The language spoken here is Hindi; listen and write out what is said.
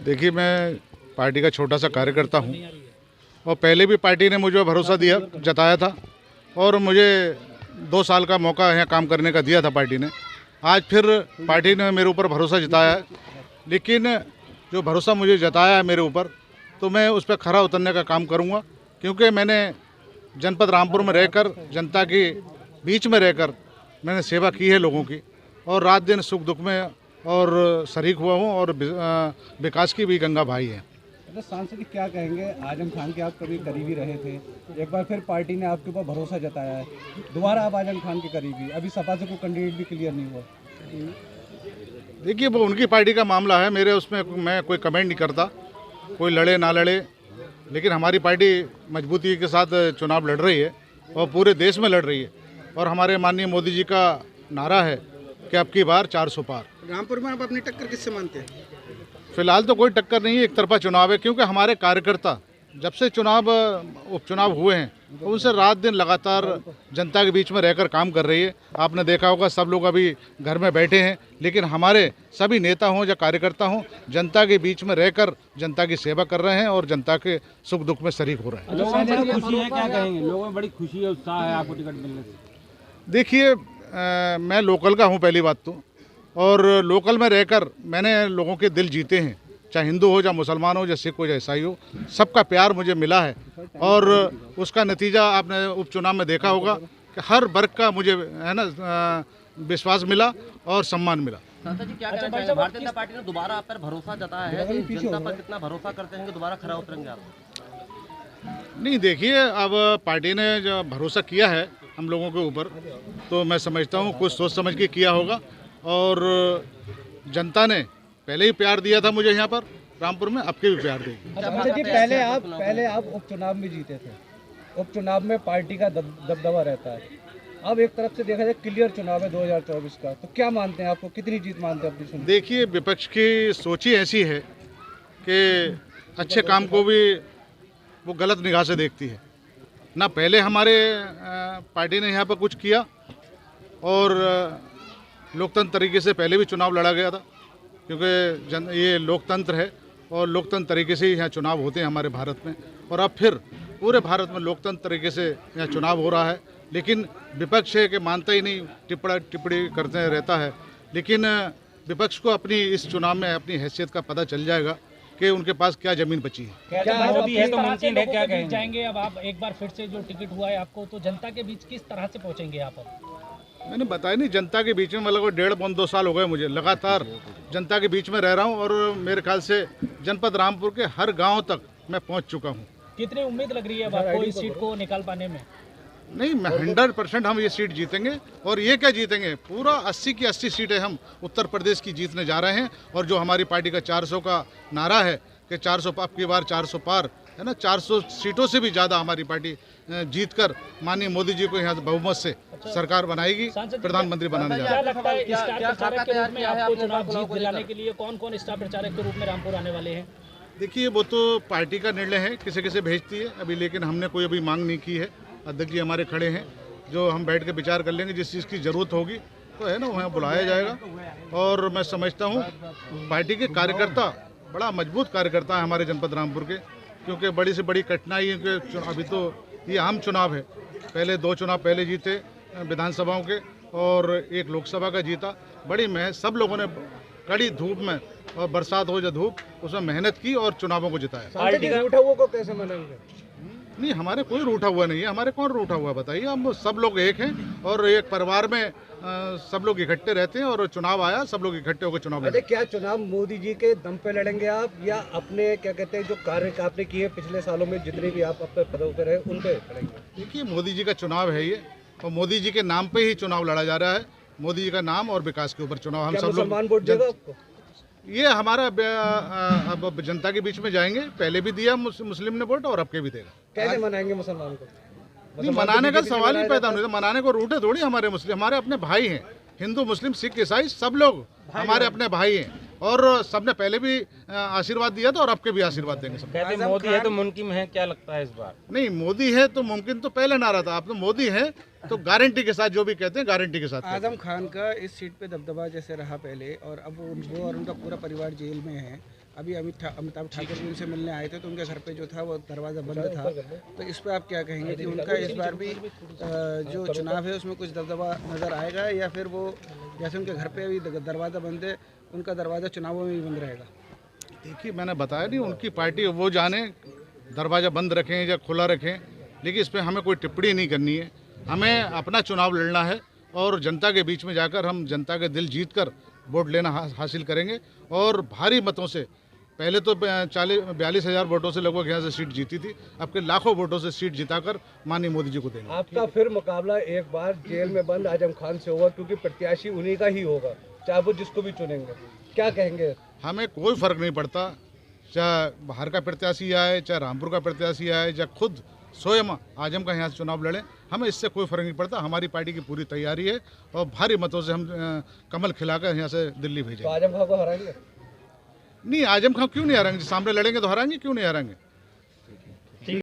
देखिए, मैं पार्टी का छोटा सा कार्यकर्ता हूँ और पहले भी पार्टी ने मुझे भरोसा दिया जताया था और मुझे 2 साल का मौका यहाँ काम करने का दिया था पार्टी ने। आज फिर पार्टी ने मेरे ऊपर भरोसा जताया है, लेकिन जो भरोसा मुझे जताया है मेरे ऊपर, तो मैं उस पर खरा उतरने का काम करूँगा, क्योंकि मैंने जनपद रामपुर में रहकर, जनता के बीच में रहकर मैंने सेवा की है लोगों की, और रात दिन सुख दुख में और शरीक हुआ हूँ, और विकास की भी गंगा भाई है। तो सांसद जी क्या कहेंगे, आजम खान के आप कभी करीबी रहे थे, एक बार फिर पार्टी ने आपके ऊपर भरोसा जताया है, दोबारा आप आजम खान के करीबी, अभी सपा से कोई कैंडिडेट भी क्लियर नहीं हुआ। देखिए, वो उनकी पार्टी का मामला है, मेरे उसमें मैं कोई कमेंट नहीं करता, कोई लड़े ना लड़े, लेकिन हमारी पार्टी मजबूती के साथ चुनाव लड़ रही है और पूरे देश में लड़ रही है, और हमारे माननीय मोदी जी का नारा है कि अब की बार 400 पार। रामपुर में आप अपनी टक्कर किससे मानते हैं? फिलहाल तो कोई टक्कर नहीं है, एक तरफा चुनाव है, क्योंकि हमारे कार्यकर्ता जब से उपचुनाव हुए हैं तो उनसे रात दिन लगातार जनता के बीच में रहकर काम कर रही है। आपने देखा होगा, सब लोग अभी घर में बैठे हैं, लेकिन हमारे सभी नेता हों या कार्यकर्ता हों, जनता के बीच में रहकर जनता की सेवा कर रहे हैं और जनता के सुख दुख में शरीक हो रहे हैं। लोगों में बड़ी खुशी है, क्या कहेंगे? लोगों में बड़ी खुशी है, उत्साह है आपको टिकट मिलने से। देखिए, मैं लोकल का हूँ पहली बात तो, और लोकल में रहकर मैंने लोगों के दिल जीते हैं, चाहे हिंदू हो या मुसलमान हो या सिख हो या ईसाई हो, सबका प्यार मुझे मिला है, और उसका नतीजा आपने उपचुनाव में देखा होगा कि हर वर्ग का मुझे है ना विश्वास मिला और सम्मान मिला। सांसद जी क्या कहना चाहेंगे, भारतीय जनता पार्टी ने दोबारा आप पर भरोसा जताया है, जनता पर कितना भरोसा करते हैं कि दोबारा खरा उतरेंगे आप? नहीं, देखिए, अब पार्टी ने जो भरोसा किया है हम लोगों के ऊपर, तो मैं समझता हूँ कुछ सोच समझ के किया होगा, और जनता ने पहले ही प्यार दिया था मुझे यहाँ पर रामपुर में, अब के भी प्यार देगी। अच्छा जी, पहले आप उपचुनाव में जीते थे, उपचुनाव में पार्टी का दबदबा रहता है, अब एक तरफ से देखा जाए क्लियर चुनाव है 2024 का, तो क्या मानते हैं, आपको कितनी जीत मानते हैं अपनी? देखिए, विपक्ष की सोच ही ऐसी है कि अच्छे काम को भी वो गलत निगाह से देखती है। ना पहले हमारे पार्टी ने यहाँ पर कुछ किया, और लोकतंत्र तरीके से पहले भी चुनाव लड़ा गया था, क्योंकि ये लोकतंत्र है और लोकतंत्र तरीके से ही यहाँ चुनाव होते हैं हमारे भारत में, और अब फिर पूरे भारत में लोकतंत्र तरीके से यहाँ चुनाव हो रहा है। लेकिन विपक्ष है कि मानता ही नहीं, टिप्पणी करते रहता है, लेकिन विपक्ष को अपनी इस चुनाव में अपनी हैसियत का पता चल जाएगा कि उनके पास क्या जमीन बची है। क्या मोदी है तो मुमकिन है, क्या कहेंगे? जाएंगे अब आप एक बार फिर से, जो टिकट हुआ है आपको, तो जनता के बीच किस तरह से पहुंचेंगे आप? अब मैंने बताया नहीं, जनता के बीच में मतलब 1.5-2 साल हो गए मुझे लगातार जनता के बीच में रह रहा हूँ, और मेरे ख्याल से जनपद रामपुर के हर गांव तक मैं पहुंच चुका हूँ। कितनी उम्मीद लग रही है अब आपको इस सीट को निकाल पाने में? नहीं, मैं 100% हम ये सीट जीतेंगे, और ये क्या जीतेंगे, पूरा 80 की 80 सीटें हम उत्तर प्रदेश की जीतने जा रहे हैं। और जो हमारी पार्टी का 400 का नारा है कि 400 अब की बार 400 पार है ना, 400 सीटों से भी ज़्यादा हमारी पार्टी जीतकर माननीय मोदी जी को यहाँ बहुमत से सरकार बनाएगी, प्रधानमंत्री बनाने जा रहे हैं। क्या लगता है, स्टार प्रचारक के रूप में आपको चुनाव जीत दिलाने के लिए कौन कौन स्टार प्रचारक के रूप में रामपुर आने वाले हैं? देखिए, वो तो पार्टी का निर्णय है, किसे किसे भेजती है अभी, लेकिन हमने कोई अभी मांग नहीं की है। अध्यक्ष जी हमारे खड़े हैं, जो हम बैठ के विचार कर लेंगे, जिस चीज़ की ज़रूरत होगी तो है ना वहाँ बुलाया जाएगा। और मैं समझता हूँ पार्टी के कार्यकर्ता बड़ा मजबूत कार्यकर्ता है हमारे जनपद रामपुर के, क्योंकि बड़ी से बड़ी कठिनाई है कि अभी तो ये आम चुनाव है, पहले 2 चुनाव पहले जीते विधानसभाओं के, और 1 लोकसभा का जीता। बड़ी सब लोगों ने कड़ी धूप में, और बरसात हो या धूप, उसमें मेहनत की और चुनावों को जिताया। रूठा हुआ को कैसे मनाएंगे? नहीं, हमारे कोई रूठा हुआ नहीं है, हमारे कौन रूठा हुआ बताइए, हम सब लोग एक हैं, और एक परिवार में सब लोग इकट्ठे रहते हैं, और चुनाव आया, सब लोग इकट्ठे होकर चुनाव लड़ेंगे। क्या चुनाव मोदी जी के दम पे लड़ेंगे आप, या अपने क्या कहते हैं जो कार्य आपने किए पिछले सालों में, जितने भी आप अपने पदों पर रहे, उन पे लड़ेंगे? देखिए, मोदी जी का चुनाव है ये, और मोदी जी के नाम पे ही चुनाव लड़ा जा रहा है, मोदी जी का नाम और विकास के ऊपर चुनाव। हम सब लोग मुसलमान वोट देगा आपको? ये हमारा अब जनता के बीच में जाएंगे, पहले भी दिया मुस्लिम ने वोट, और अब के भी देगा। कैसे मनाएंगे मुसलमान को? नहीं, मनाने का सवाल ही पैदा नहीं, मनाने को रूठे थोड़ी हमारे मुस्लिम, हमारे अपने भाई हैं, हिंदू मुस्लिम सिख ईसाई सब लोग हमारे अपने भाई हैं, और सबने पहले भी आशीर्वाद दिया था और अब के भी आशीर्वाद देंगे सब। कहते मोदी है तो मुमकिन है, क्या लगता है इस बार? नहीं, मोदी है तो मुमकिन तो पहले नारा था, अब तो मोदी है तो गारंटी के साथ, जो भी कहते हैं गारंटी के साथ कहते हैं। आजम खान का इस सीट पे दबदबा जैसे रहा पहले, और अब वो और उनका पूरा परिवार जेल में है। अभी अमिताभ ठाकुर जी उनसे मिलने आए थे तो उनके घर पे जो था वो दरवाज़ा बंद था। तो इस पर आप क्या कहेंगे कि उनका इस बार भी जो चुनाव है उसमें कुछ दबदबा नज़र आएगा, या फिर वो जैसे उनके घर पे अभी दरवाज़ा बंद है, उनका दरवाज़ा चुनावों में भी बंद रहेगा? देखिए, मैंने बताया नहीं, उनकी पार्टी वो जाने, दरवाज़ा बंद रखें या खुला रखें, लेकिन इस पर हमें कोई टिप्पणी नहीं करनी है। हमें अपना चुनाव लड़ना है और जनता के बीच में जाकर हम जनता के दिल जीत कर वोट लेना हासिल करेंगे और भारी मतों से। पहले तो 42,000 वोटों से लगभग यहाँ से सीट जीती थी, अब के लाखों वोटों से सीट जिताकर माननीय मोदी जी को देंगे। आपका फिर मुकाबला एक बार जेल में बंद आजम खान से होगा, क्योंकि प्रत्याशी उन्हीं का ही होगा, चाहे वो जिसको भी चुनेंगे। क्या कहेंगे? हमें कोई फर्क नहीं पड़ता, चाहे बाहर का प्रत्याशी आए, चाहे रामपुर का प्रत्याशी आए, चाहे खुद स्वयं आजम का यहाँ से चुनाव लड़े, हमें इससे कोई फर्क नहीं पड़ता। हमारी पार्टी की पूरी तैयारी है और भारी मतों से हम कमल खिलाकर यहाँ से दिल्ली भेजेंगे। तो आजम खान को हराएंगे? नहीं, आजम खान क्यों नहीं हराएंगे? सामने लड़ेंगे तो हराएंगे, क्यों नहीं हराएंगे?